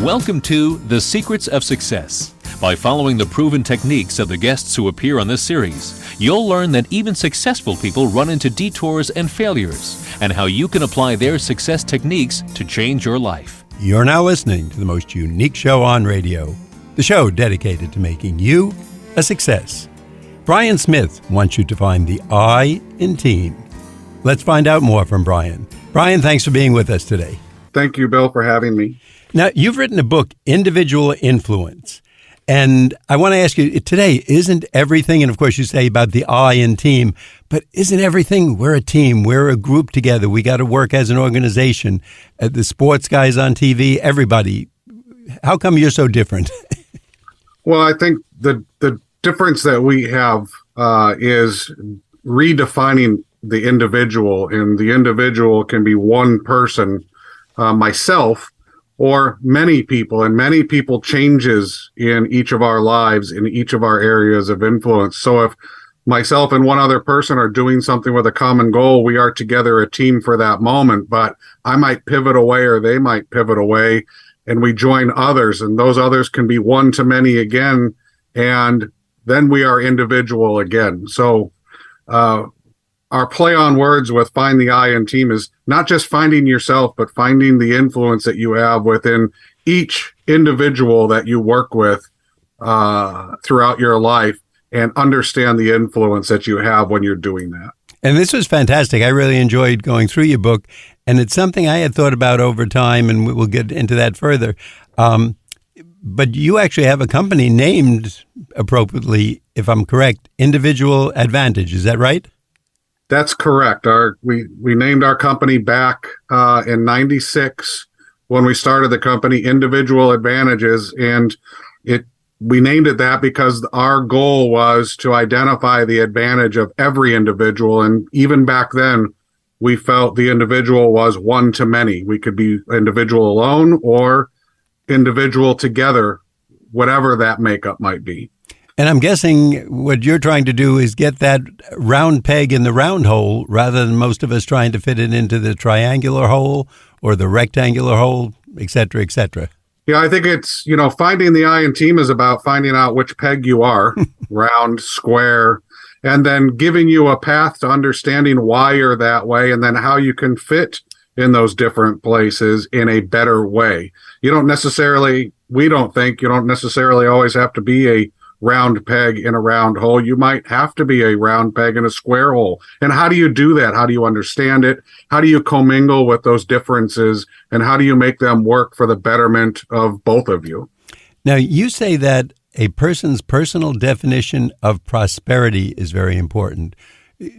Welcome to The Secrets of Success. By following the proven techniques of the guests who appear on this series, you'll learn that even successful people run into detours and failures, and how you can apply their success techniques to change your life. You're now listening to the most unique show on radio, the show dedicated to making you a success. Brian Smith wants you to find the I in team. Let's find out more from Brian. Brian, thanks for being with us today. Thank you, Bill, for having me. Now, you've written a book, Individual Influence, and I want to ask you today, isn't everything, and of course you say about the I in team, but isn't everything, we're a team, we're a group together, we got to work as an organization, the sports guys on TV, everybody. How come you're so different? Well, I think the difference that we have is redefining the individual, and the individual can be one person, myself, or many people, and many people changes in each of our lives, in each of our areas of influence. So if myself and one other person are doing something with a common goal, we are together a team for that moment, but I might pivot away or they might pivot away, and we join others, and those others can be one to many again, and then we are individual again. So our play on words with find the I in team is not just finding yourself, but finding the influence that you have within each individual that you work with throughout your life, and understand the influence that you have when you're doing that. And this was fantastic. I really enjoyed going through your book, and it's something I had thought about over time, and we'll get into that further. But you actually have a company named appropriately, if I'm correct, Individual Advantage. Is that right? That's correct. We named our company back in '96 when we started the company, Individual Advantages, and we named it that because our goal was to identify the advantage of every individual. And even back then, we felt the individual was one to many. We could be individual alone or individual together, whatever that makeup might be. And I'm guessing what you're trying to do is get that round peg in the round hole rather than most of us trying to fit it into the triangular hole or the rectangular hole, et cetera, et cetera. Yeah, I think it's, finding the I in team is about finding out which peg you are, round, square, and then giving you a path to understanding why you're that way, and then how you can fit in those different places in a better way. We don't necessarily always have to be a round peg in a round hole. You might have to be a round peg in a square hole. And how do you do that? How do you understand it? How do you commingle with those differences? And how do you make them work for the betterment of both of you? Now, you say that a person's personal definition of prosperity is very important.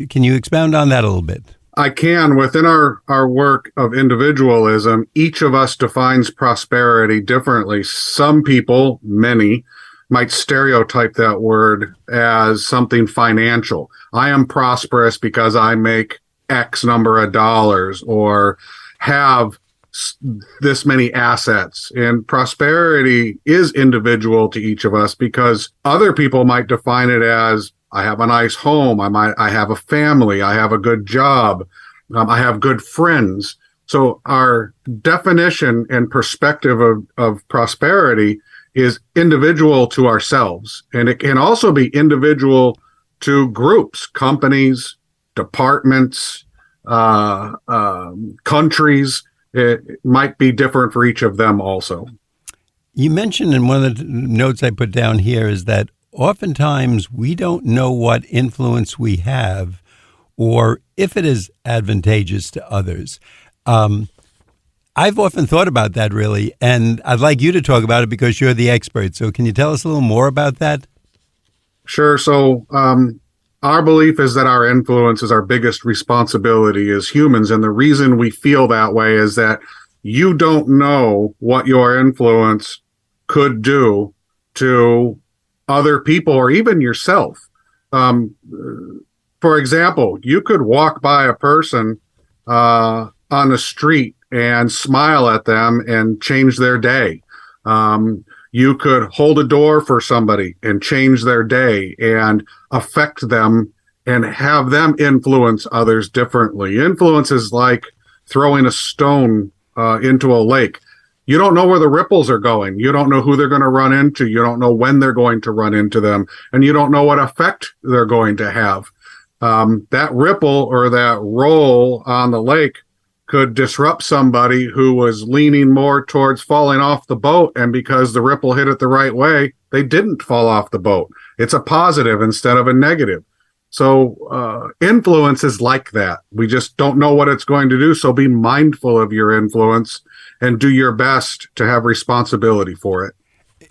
Can you expound on that a little bit? I can. Within our work of individualism, each of us defines prosperity differently. Some people, many, might stereotype that word as something financial. I am prosperous because I make X number of dollars or have this many assets. And prosperity is individual to each of us, because other people might define it as I have a nice home, I have a family, I have a good job, I have good friends. So our definition and perspective of prosperity is individual to ourselves. And it can also be individual to groups, companies, departments, countries. It might be different for each of them also. You mentioned in one of the notes I put down here is that oftentimes we don't know what influence we have or if it is advantageous to others. I've often thought about that, really, and I'd like you to talk about it because you're the expert. So can you tell us a little more about that? Sure. So our belief is that our influence is our biggest responsibility as humans. And the reason we feel that way is that you don't know what your influence could do to other people or even yourself. For example, you could walk by a person on the street and smile at them and change their day. You could hold a door for somebody and change their day and affect them and have them influence others differently. Influence is like throwing a stone into a lake. you don't know where the ripples are going. You don't know who they're going to run into. You don't know when they're going to run into them, and you don't know what effect they're going to have. That ripple or that roll on the lake could disrupt somebody who was leaning more towards falling off the boat, and because the ripple hit it the right way, they didn't fall off the boat. It's a positive instead of a negative. So influence is like that. We just don't know what it's going to do. So be mindful of your influence and do your best to have responsibility for it.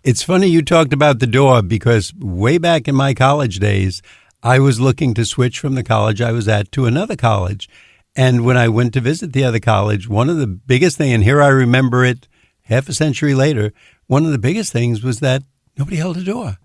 It's funny you talked about the door, because way back in my college days, I was looking to switch from the college I was at to another college. And when I went to visit the other college, one of the biggest things, and here I remember it half a century later, one of the biggest things was that nobody held a door.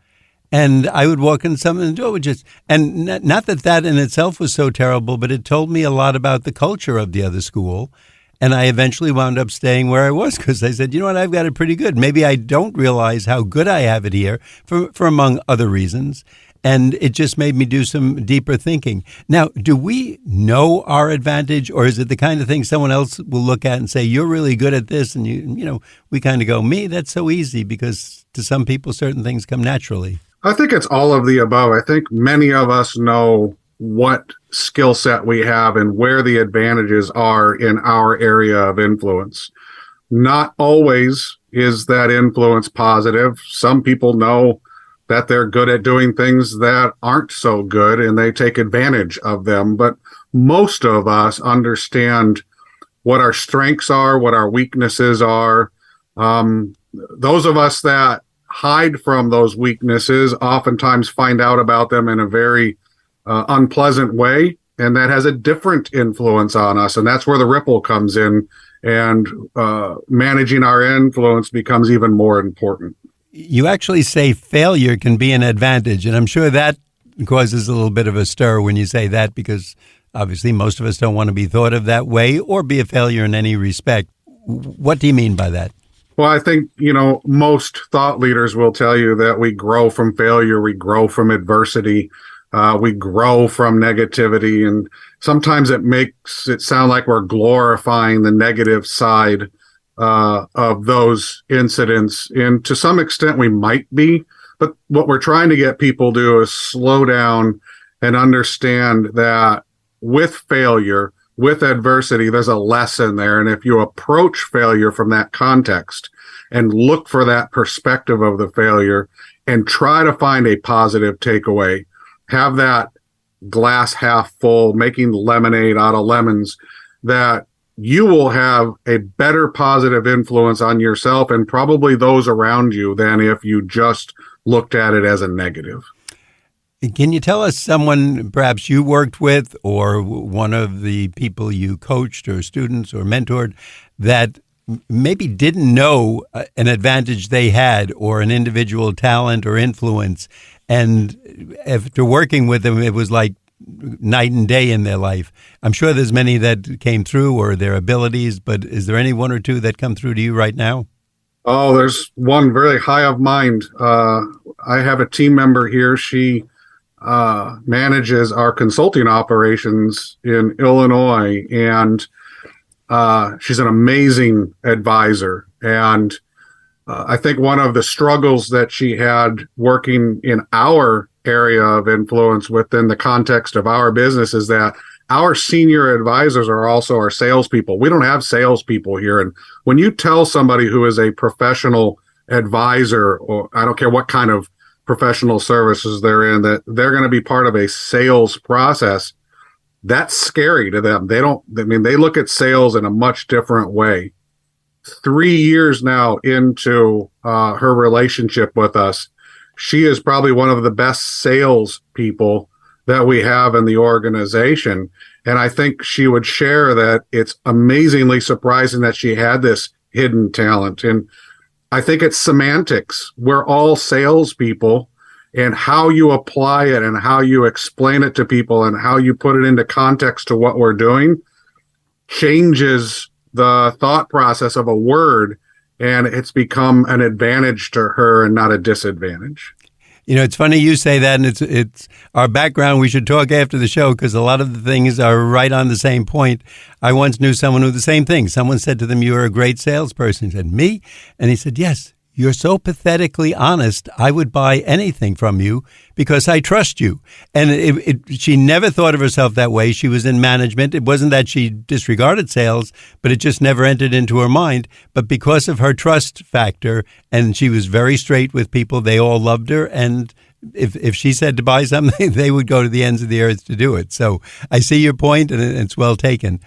And I would walk in, some of the door would just, and not that that in itself was so terrible, but it told me a lot about the culture of the other school. And I eventually wound up staying where I was, because I said, you know what, I've got it pretty good. Maybe I don't realize how good I have it here for among other reasons. And it just made me do some deeper thinking. Now, do we know our advantage, or is it the kind of thing someone else will look at and say, you're really good at this? And, you know, we kind of go, me, that's so easy, because to some people, certain things come naturally. I think it's all of the above. I think many of us know what skill set we have and where the advantages are in our area of influence. Not always is that influence positive. Some people know that they're good at doing things that aren't so good, and they take advantage of them. But most of us understand what our strengths are, what our weaknesses are. Those of us that hide from those weaknesses oftentimes find out about them in a very unpleasant way, and that has a different influence on us. And that's where the ripple comes in, and managing our influence becomes even more important. You actually say failure can be an advantage, and I'm sure that causes a little bit of a stir when you say that, because obviously most of us don't want to be thought of that way or be a failure in any respect. What do you mean by that? Well, I think, most thought leaders will tell you that we grow from failure, we grow from adversity, we grow from negativity, and sometimes it makes it sound like we're glorifying the negative side of those incidents. And to some extent we might be, but what we're trying to get people to do is slow down and understand that with failure, with adversity, there's a lesson there. And if you approach failure from that context and look for that perspective of the failure and try to find a positive takeaway, have that glass half full, making lemonade out of lemons, that you will have a better positive influence on yourself and probably those around you than if you just looked at it as a negative. Can you tell us someone perhaps you worked with, or one of the people you coached or students or mentored, that maybe didn't know an advantage they had or an individual talent or influence, and after working with them, it was like night and day in their life? I'm sure there's many that came through, or their abilities, but is there any one or two that come through to you right now? Oh, there's one very high of mind. I have a team member here. She manages our consulting operations in Illinois, and she's an amazing advisor. And I think one of the struggles that she had working in our area of influence within the context of our business is that our senior advisors are also our salespeople. We don't have salespeople here. And when you tell somebody who is a professional advisor, or I don't care what kind of professional services they're in, that they're going to be part of a sales process, that's scary to them. They look at sales in a much different way. 3 years now into her relationship with us, she is probably one of the best sales people that we have in the organization. And I think she would share that it's amazingly surprising that she had this hidden talent. And I think it's semantics. We're all salespeople, and how you apply it and how you explain it to people and how you put it into context to what we're doing changes the thought process of a word, and it's become an advantage to her and not a disadvantage. It's funny you say that, and it's our background. We should talk after the show because a lot of the things are right on the same point. I once knew someone who did the same thing. Someone said to them, "You're a great salesperson." He said, "Me?" And he said, "Yes. You're so pathetically honest. I would buy anything from you because I trust you." And she never thought of herself that way. She was in management. It wasn't that she disregarded sales, but it just never entered into her mind. But because of her trust factor, and she was very straight with people, they all loved her. And if she said to buy something, they would go to the ends of the earth to do it. So I see your point, and it's well taken.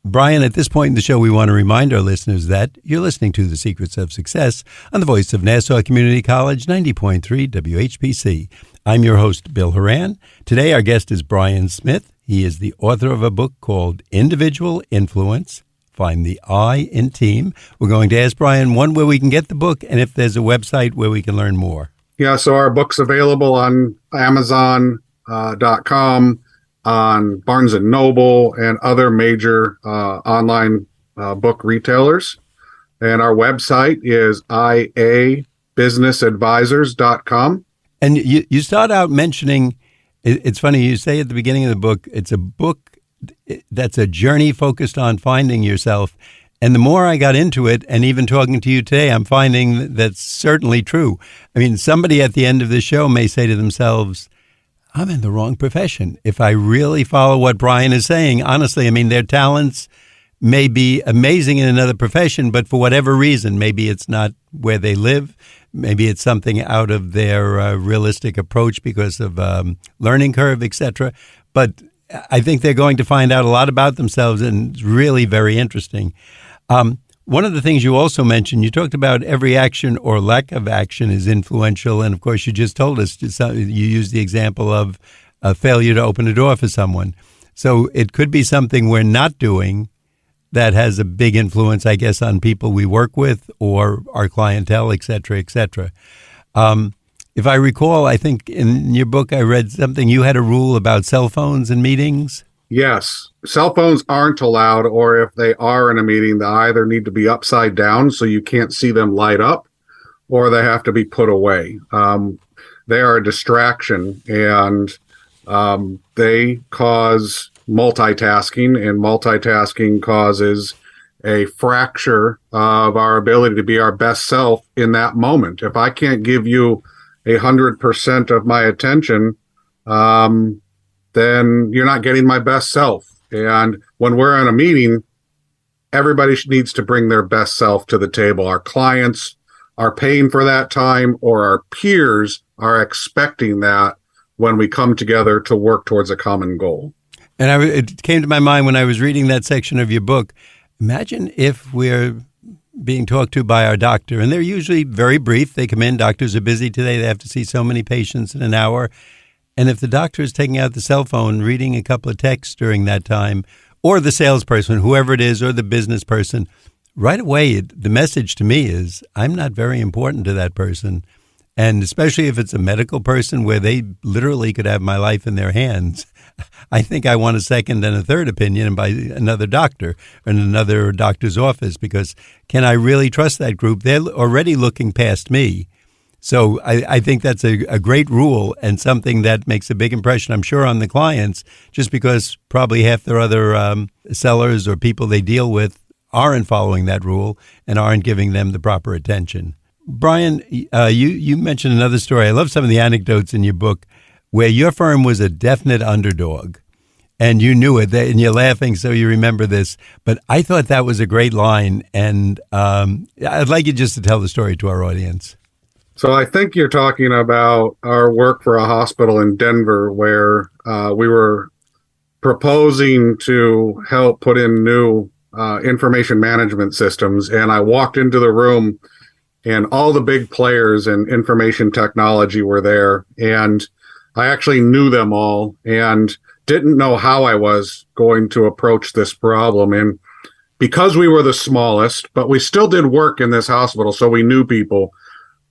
Brian, at this point in the show, we want to remind our listeners that you're listening to The Secrets of Success on the voice of Nassau Community College, 90.3 WHPC. I'm your host, Bill Horan. Today, our guest is Brian Smith. He is the author of a book called Individual Influence. Find the I in team. We're going to ask Brian, one, where we can get the book, and if there's a website where we can learn more. Yeah, so our book's available on Amazon.com, on Barnes & Noble, and other major online book retailers. And our website is iabusinessadvisors.com. And you start out mentioning, it's funny, you say at the beginning of the book, it's a book that's a journey focused on finding yourself. And the more I got into it, and even talking to you today, I'm finding that's certainly true. I mean, somebody at the end of the show may say to themselves, I'm in the wrong profession. If I really follow what Brian is saying, honestly, I mean, their talents may be amazing in another profession, but for whatever reason, maybe it's not where they live. Maybe it's something out of their realistic approach because of learning curve, etc. But I think they're going to find out a lot about themselves, and it's really very interesting. One of the things you also mentioned, you talked about every action or lack of action is influential. And of course, you just told us, you used the example of a failure to open a door for someone. So it could be something we're not doing that has a big influence, I guess, on people we work with or our clientele, et cetera, et cetera. If I recall, I think in your book, I read something, you had a rule about cell phones and meetings. Yes. Cell phones aren't allowed, or if they are in a meeting, they either need to be upside down so you can't see them light up, or they have to be put away. They are a distraction, and they cause multitasking, and multitasking causes a fracture of our ability to be our best self in that moment. If I can't give you 100% of my attention, then you're not getting my best self. And when we're in a meeting, everybody needs to bring their best self to the table. Our clients are paying for that time, or our peers are expecting that when we come together to work towards a common goal. And it came to my mind when I was reading that section of your book. Imagine if we're being talked to by our doctor, and they're usually very brief. They come in, doctors are busy today. They have to see so many patients in an hour. And if the doctor is taking out the cell phone, reading a couple of texts during that time, or the salesperson, whoever it is, or the business person, right away, the message to me is, I'm not very important to that person. And especially if it's a medical person where they literally could have my life in their hands, I think I want a second and a third opinion by another doctor in another doctor's office, because can I really trust that group? They're already looking past me. So I think that's a great rule, and something that makes a big impression, I'm sure, on the clients, just because probably half their other sellers or people they deal with aren't following that rule and aren't giving them the proper attention. Brian, you mentioned another story. I love some of the anecdotes in your book where your firm was a definite underdog, and you knew it, and you're laughing, so you remember this. But I thought that was a great line, and I'd like you just to tell the story to our audience. So I think you're talking about our work for a hospital in Denver, where we were proposing to help put in new information management systems. And I walked into the room, and all the big players in information technology were there. And I actually knew them all and didn't know how I was going to approach this problem. And because we were the smallest, but we still did work in this hospital, so we knew people,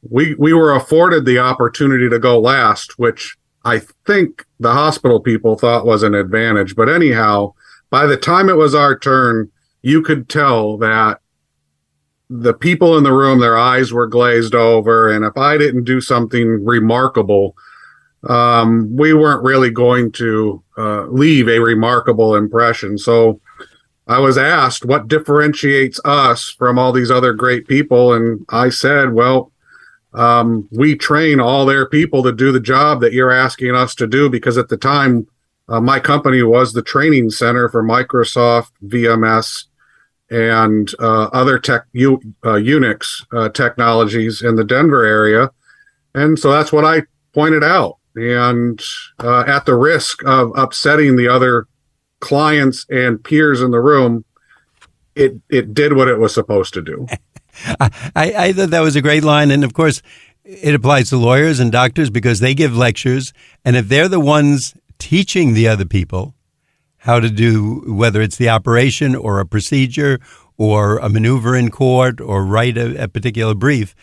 we were afforded the opportunity to go last, which I think the hospital people thought was an advantage. But anyhow, by the time it was our turn, you could tell that the people in the room, their eyes were glazed over. And if I didn't do something remarkable, we weren't really going to leave a remarkable impression. So I was asked what differentiates us from all these other great people. And I said, well, we train all their people to do the job that you're asking us to do, because at the time, my company was the training center for Microsoft, VMS, and other Unix technologies in the Denver area. And so that's what I pointed out. And at the risk of upsetting the other clients and peers in the room, it did what it was supposed to do. I thought that was a great line. And of course, it applies to lawyers and doctors because they give lectures. And if they're the ones teaching the other people how to do, whether it's the operation or a procedure or a maneuver in court or write a particular brief,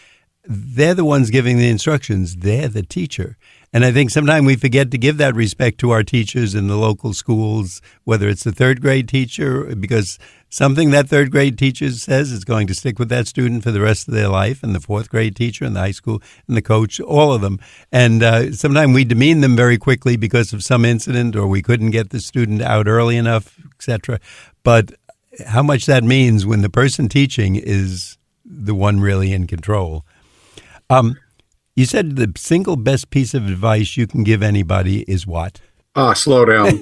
they're the ones giving the instructions. They're the teacher. And I think sometimes we forget to give that respect to our teachers in the local schools, whether it's the third grade teacher, because something that third grade teacher says is going to stick with that student for the rest of their life, and the fourth grade teacher and the high school and the coach, all of them. And sometimes we demean them very quickly because of some incident, or we couldn't get the student out early enough, etc. But how much that means when the person teaching is the one really in control. You said the single best piece of advice you can give anybody is what? Slow down.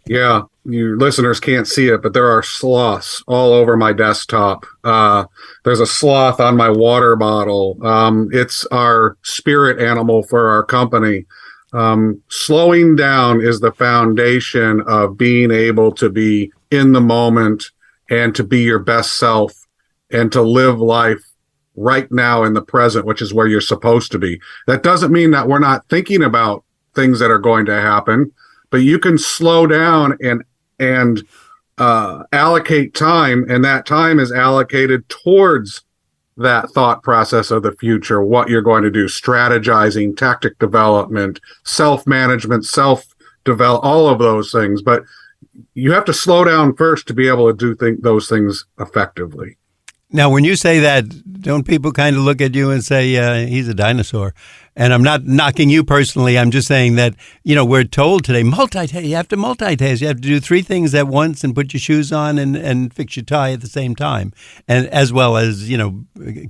Yeah, you listeners can't see it, but there are sloths all over my desktop. There's a sloth on my water bottle. It's our spirit animal for our company. Slowing down is the foundation of being able to be in the moment and to be your best self and to live life right now in the present, which is where you're supposed to be. That doesn't mean that we're not thinking about things that are going to happen, but you can slow down and allocate time, and that time is allocated towards that thought process of the future, what you're going to do, strategizing, tactic development, self-management, self-develop, all of those things. But you have to slow down first to be able to do those things effectively. Now, when you say that, don't people kind of look at you and say, he's a dinosaur? And I'm not knocking you personally. I'm just saying that, we're told today, multitask. You have to multitask. You have to do 3 things at once and put your shoes on and fix your tie at the same time. And as well as,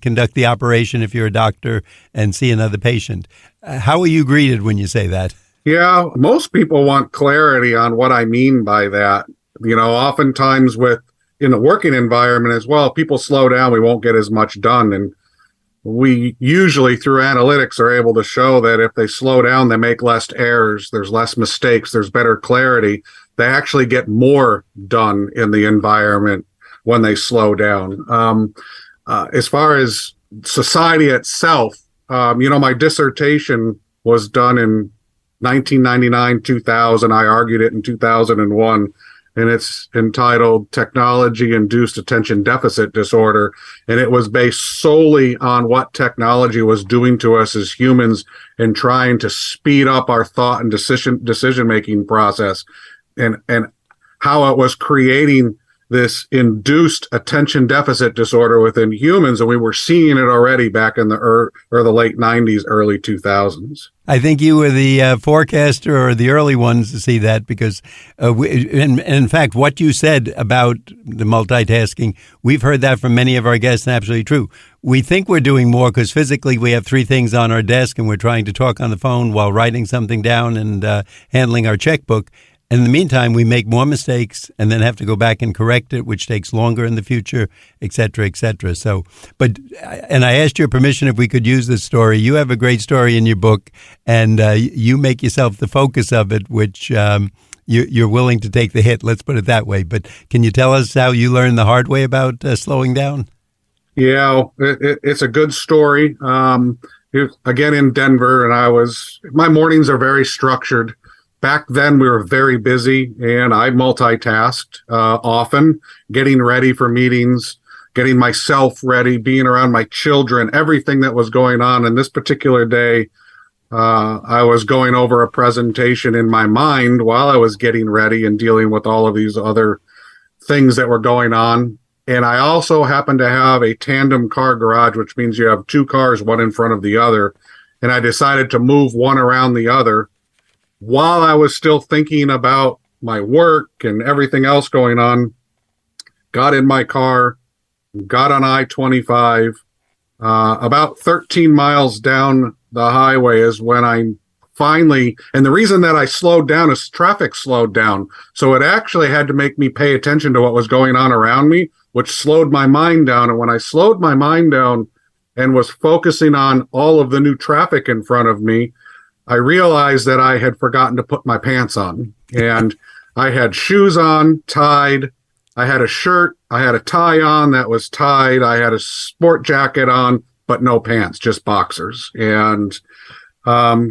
conduct the operation if you're a doctor and see another patient. How are you greeted when you say that? Yeah, most people want clarity on what I mean by that. Oftentimes in a working environment as well, people slow down, we won't get as much done. And we usually, through analytics, are able to show that if they slow down, they make less errors, there's less mistakes, there's better clarity. They actually get more done in the environment when they slow down. As far as society itself, my dissertation was done in 1999, 2000. I argued it in 2001. And it's entitled Technology-Induced Attention Deficit Disorder. And it was based solely on what technology was doing to us as humans and trying to speed up our thought and decision-making process, and how it was creating this induced attention deficit disorder within humans. And we were seeing it already back in the late 90s, early 2000s. I think you were the forecaster or the early ones to see that, because in fact, what you said about the multitasking, we've heard that from many of our guests, and absolutely true. We think we're doing more because physically we have 3 things on our desk and we're trying to talk on the phone while writing something down and handling our checkbook. In the meantime, we make more mistakes and then have to go back and correct it, which takes longer in the future, et cetera, et cetera. So, and I asked your permission if we could use this story. You have a great story in your book, and you make yourself the focus of it, which you're willing to take the hit. Let's put it that way. But can you tell us how you learned the hard way about slowing down? Yeah, it's a good story. Again, in Denver, and my mornings are very structured. Back then, we were very busy, and I multitasked often, getting ready for meetings, getting myself ready, being around my children, everything that was going on. And this particular day, I was going over a presentation in my mind while I was getting ready and dealing with all of these other things that were going on. And I also happen to have a tandem car garage, which means you have two cars, one in front of the other. And I decided to move one around the other while I was still thinking about my work and everything else going on. Got in my car, got on I-25. About 13 miles down the highway is when I finally, and the reason that I slowed down is traffic slowed down. So it actually had to make me pay attention to what was going on around me, which slowed my mind down. And when I slowed my mind down and was focusing on all of the new traffic in front of me, I realized that I had forgotten to put my pants on. And I had shoes on, tied. I had a shirt. I had a tie on that was tied. I had a sport jacket on, but no pants, just boxers. And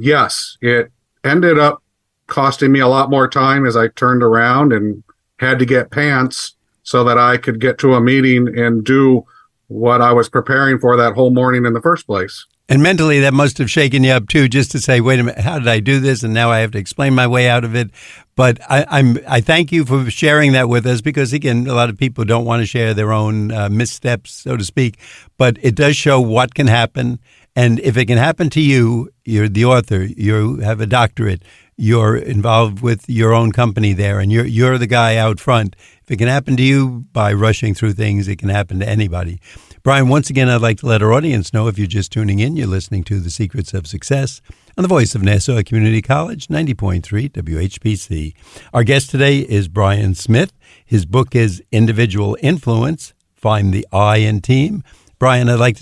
yes, it ended up costing me a lot more time as I turned around and had to get pants so that I could get to a meeting and do what I was preparing for that whole morning in the first place. And mentally, that must have shaken you up too, just to say, "Wait a minute, how did I do this?" And now I have to explain my way out of it. But I thank you for sharing that with us, because again, a lot of people don't want to share their own missteps, so to speak. But it does show what can happen, and if it can happen to you, you're the author. You have a doctorate. You're involved with your own company there, and you're the guy out front. If it can happen to you by rushing through things, it can happen to anybody. Brian, once again, I'd like to let our audience know, if you're just tuning in, you're listening to The Secrets of Success on the voice of Nassau Community College, 90.3 WHPC. Our guest today is Brian Smith. His book is Individual Influence, Find the I in Team. Brian, I'd like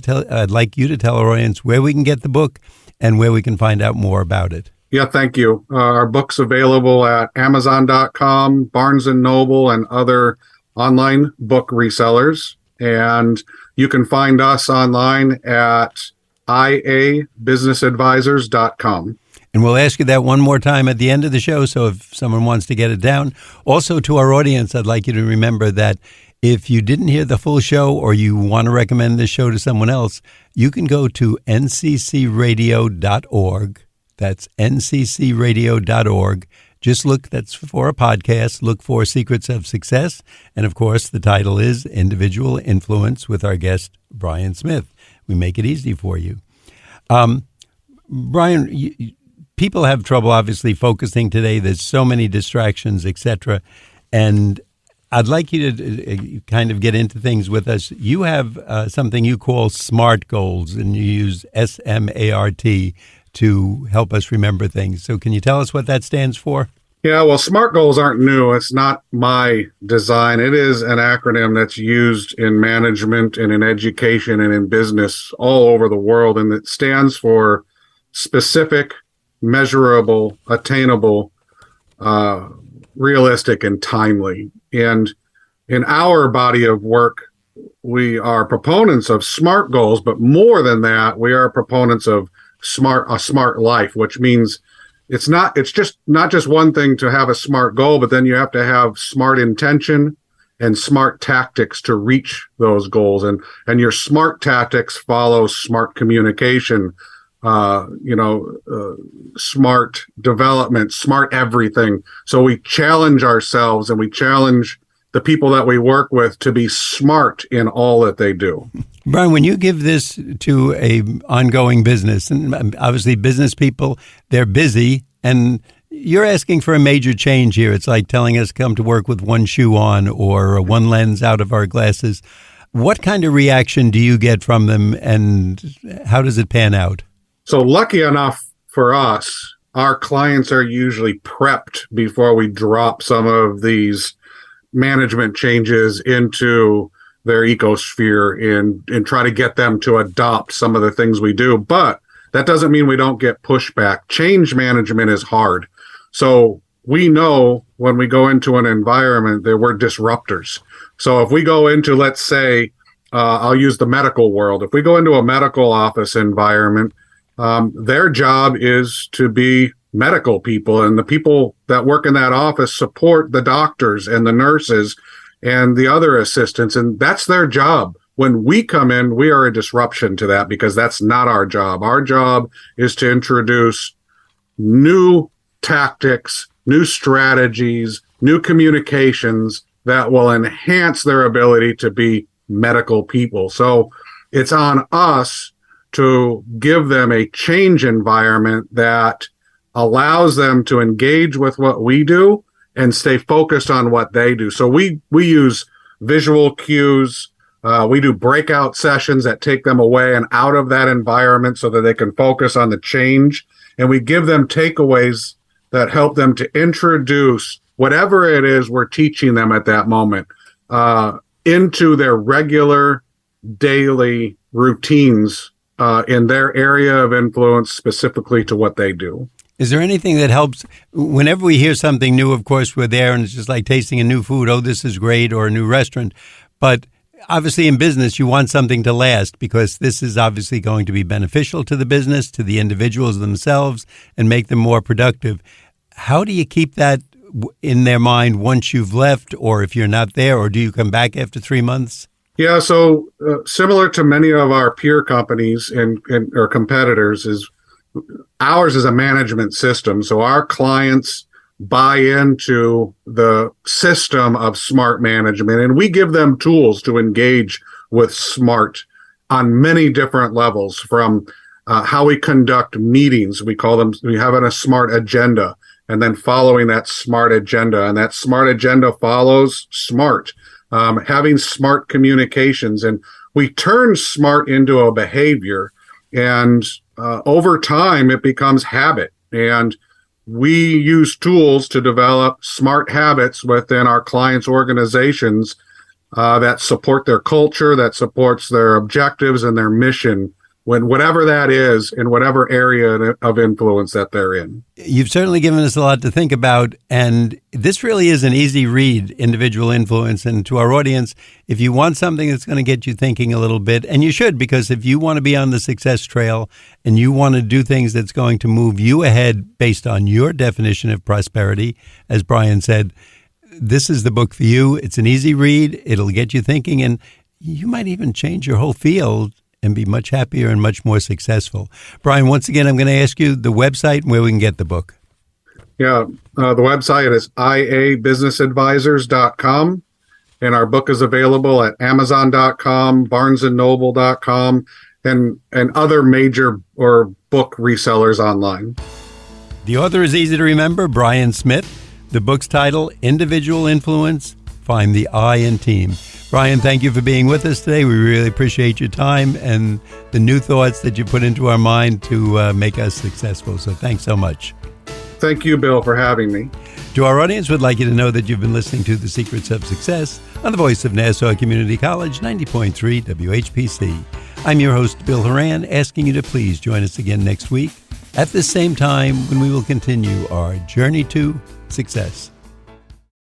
you to tell our audience where we can get the book and where we can find out more about it. Yeah, thank you. Our book's available at Amazon.com, Barnes & Noble, and other online book resellers. And you can find us online at iabusinessadvisors.com. And we'll ask you that one more time at the end of the show, so if someone wants to get it down. Also, to our audience, I'd like you to remember that if you didn't hear the full show or you want to recommend this show to someone else, you can go to nccradio.org. That's nccradio.org. Just look, that's for a podcast, look for Secrets of Success. And of course, the title is Individual Influence with our guest, Brian Smith. We make it easy for you. Brian, people have trouble obviously focusing today. There's so many distractions, etc. And I'd like you to kind of get into things with us. You have something you call SMART goals, and you use SMART to help us remember things. So can you tell us what that stands for? Yeah, well, SMART goals aren't new. It's not my design. It is an acronym that's used in management and in education and in business all over the world. And it stands for specific, measurable, attainable, realistic, and timely. And in our body of work, we are proponents of SMART goals, but more than that, we are proponents of a smart life, which means it's not just one thing to have a SMART goal, but then you have to have smart intention and smart tactics to reach those goals. And your smart tactics follow smart communication, smart development, smart everything. So we challenge ourselves and we challenge the people that we work with to be smart in all that they do. Brian, when you give this to a ongoing business, and obviously business people, they're busy, and you're asking for a major change here. It's like telling us come to work with one shoe on or one lens out of our glasses. What kind of reaction do you get from them, and how does it pan out? So lucky enough for us, our clients are usually prepped before we drop some of these management changes into their ecosphere and try to get them to adopt some of the things we do. But that doesn't mean we don't get pushback. Change management is hard. So we know when we go into an environment that we're disruptors. So if we go into, let's say, I'll use the medical world. If we go into a medical office environment, their job is to be medical people, and the people that work in that office support the doctors and the nurses and the other assistants, and that's their job. When we come in, we are a disruption to that because that's not our job. Our job is to introduce new tactics, new strategies, new communications that will enhance their ability to be medical people. So it's on us to give them a change environment that allows them to engage with what we do and stay focused on what they do. So we use visual cues. We do breakout sessions that take them away and out of that environment so that they can focus on the change. And we give them takeaways that help them to introduce whatever it is we're teaching them at that moment into their regular daily routines in their area of influence, specifically to what they do. Is there anything that helps? Whenever we hear something new, of course, we're there and it's just like tasting a new food. Oh, this is great, or a new restaurant. But obviously in business, you want something to last because this is obviously going to be beneficial to the business, to the individuals themselves, and make them more productive. How do you keep that in their mind once you've left, or if you're not there, or do you come back after 3 months? Yeah, so similar to many of our peer companies and or competitors, is ours is a management system. So our clients buy into the system of smart management, and we give them tools to engage with smart on many different levels, from how we conduct meetings. We have a smart agenda, and then following that smart agenda, and that smart agenda follows smart, having smart communications. And we turn smart into a behavior, and over time it becomes habit. And we use tools to develop smart habits within our clients' organizations that support their culture, that supports their objectives and their mission, whatever that is, in whatever area of influence that they're in. You've certainly given us a lot to think about, and this really is an easy read, Individual Influence. And to our audience, if you want something that's going to get you thinking a little bit, and you should, because if you want to be on the success trail and you want to do things that's going to move you ahead based on your definition of prosperity, as Brian said, this is the book for you. It's an easy read. It'll get you thinking, and you might even change your whole field and be much happier and much more successful. Brian, once again, I'm going to ask you the website and where we can get the book. Yeah, the website is iabusinessadvisors.com, and our book is available at amazon.com, barnesandnoble.com, and other major or book resellers online. The author is easy to remember, Brian Smith. The book's title, Individual Influence, Find the I in Team. Brian, thank you for being with us today. We really appreciate your time and the new thoughts that you put into our mind to make us successful. So thanks so much. Thank you, Bill, for having me. To our audience, we'd like you to know that you've been listening to The Secrets of Success on the voice of Nassau Community College, 90.3 WHPC. I'm your host, Bill Horan, asking you to please join us again next week at the same time when we will continue our journey to success.